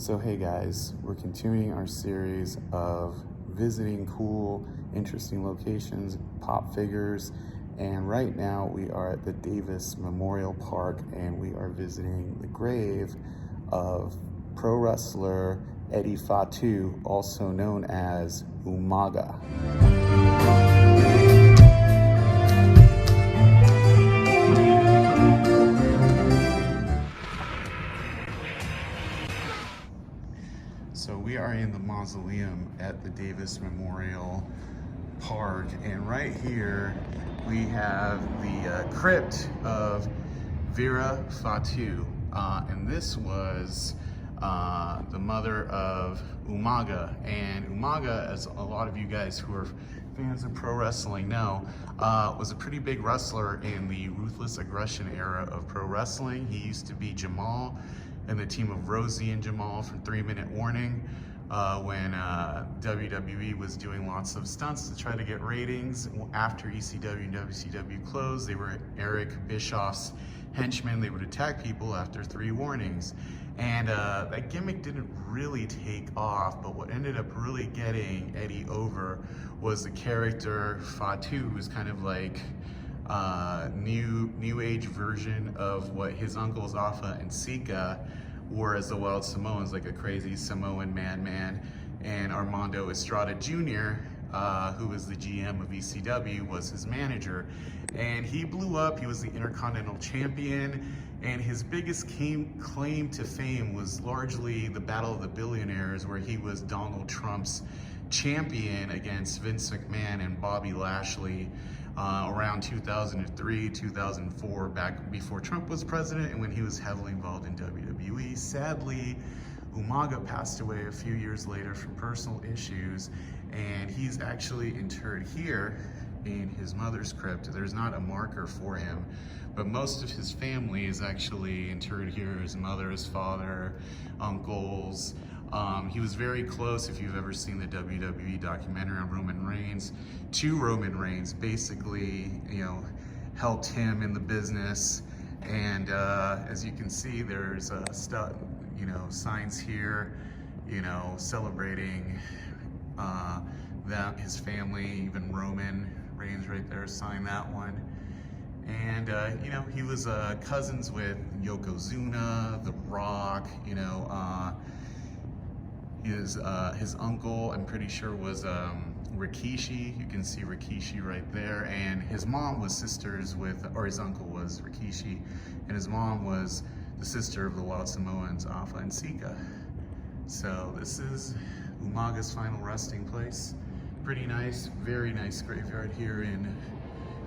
So hey guys, we're continuing our series of visiting cool, interesting locations, pop figures, and right now we are at the Davis Memorial Park and we are visiting the grave of pro wrestler Eddie Fatu, also known as Umaga. So we are in the mausoleum at the Davis Memorial Park, and right here we have the crypt of Vera Fatu, and this was the mother of Umaga. And Umaga, as a lot of you guys who are fans of pro wrestling know, was a pretty big wrestler in the Ruthless Aggression era of pro wrestling. He used to be Jamal and the team of Rosie and Jamal from 3 Minute Warning when WWE was doing lots of stunts to try to get ratings. After ECW and WCW closed, they were Eric Bischoff's henchmen. They would attack people after 3 warnings. And that gimmick didn't really take off, but what ended up really getting Eddie over was the character Fatu, who's kind of like new age version of what his uncles Afa and Sika were as the Wild Samoans, like a crazy Samoan madman. And Armando Estrada Jr., who was the GM of ECW, was his manager. And he blew up. He was the Intercontinental Champion, and his biggest claim to fame was largely the Battle of the Billionaires, where he was Donald Trump's champion against Vince McMahon and Bobby Lashley around 2003, 2004, back before Trump was president and when he was heavily involved in WWE. Sadly, Umaga passed away a few years later from personal issues, and he's actually interred here in his mother's crypt. There's not a marker for him, but most of his family is actually interred here. His mother, his father, uncles. He was very close, if you've ever seen the WWE documentary on Roman Reigns, to Roman Reigns. Basically, helped him in the business. And as you can see, there's signs here, celebrating that his family, even Roman Reigns right there, signed that one. And he was cousins with Yokozuna, The Rock. His uncle, I'm pretty sure, was Rikishi. You can see Rikishi right there. And his mom was sisters with, or his uncle was Rikishi, and his mom was the sister of the Wild Samoans, Afa and Sika. So this is Umaga's final resting place. Pretty nice, very nice graveyard here in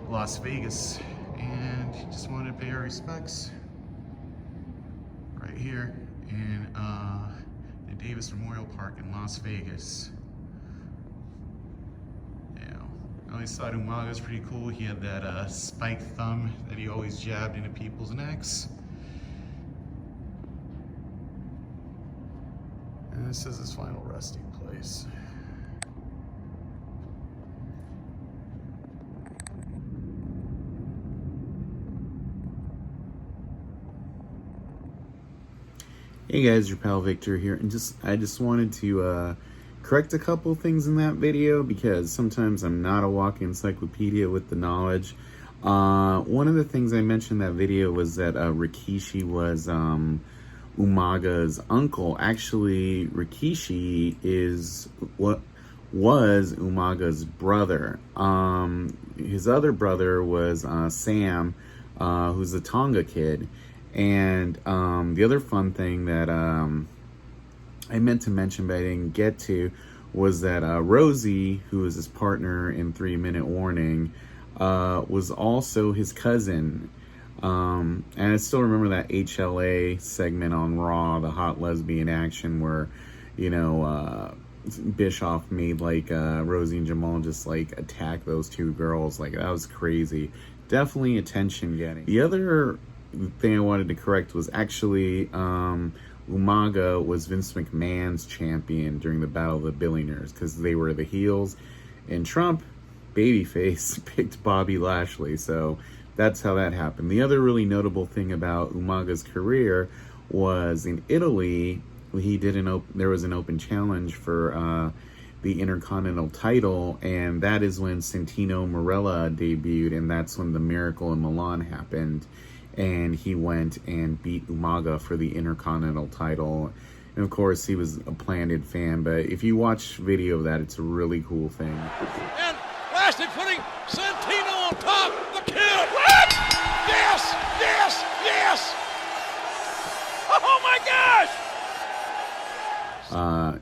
Las Vegas. And just wanted to pay our respects right here in the Davis Memorial Park in Las Vegas. I always thought Umaga was pretty cool. He had that spike thumb that he always jabbed into people's necks. And this is his final resting place. Hey guys, your pal Victor here, and I just wanted to correct a couple things in that video, because sometimes I'm not a walking encyclopedia with the knowledge. One of the things I mentioned in that video was that Rikishi was Umaga's uncle. Actually, Rikishi was Umaga's brother. His other brother was Sam, who's a Tonga kid. And the other fun thing that I meant to mention but I didn't get to was that Rosie, who was his partner in 3 Minute Warning, was also his cousin. And I still remember that HLA segment on Raw, the hot lesbian action, where Bischoff made Rosie and Jamal just attack those 2 girls. That was crazy. Definitely attention getting. The other thing I wanted to correct was actually Umaga was Vince McMahon's champion during the Battle of the Billionaires, because they were the heels, and Trump, babyface, picked Bobby Lashley. So that's how that happened. The other really notable thing about Umaga's career was in Italy, there was an open challenge for the Intercontinental title, and that is when Santino Marella debuted, and that's when the Miracle in Milan happened, and he went and beat Umaga for the Intercontinental title. And of course, he was a planted fan, but if you watch video of that, it's a really cool thing. And Lashley putting Santino on top. The kid. What? Yes! Yes! Yes! Oh my gosh!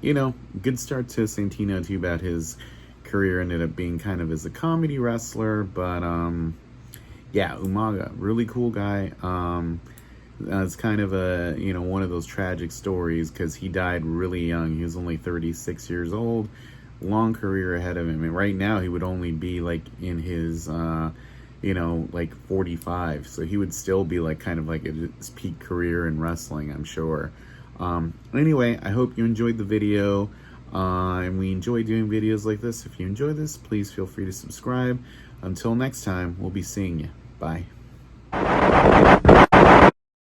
You know, good start to Santino. Too bad his career ended up being kind of as a comedy wrestler, but yeah, Umaga, really cool guy. It's kind of a, you know, one of those tragic stories because he died really young. He was only 36 years old. Long career ahead of him, and right now he would only be like in his you know, like 45, so he would still be like kind of like his peak career in wrestling, I'm sure. Anyway, I hope you enjoyed the video, and we enjoy doing videos like this. If you enjoy this, please feel free to subscribe. Until next time, we'll be seeing you. Bye.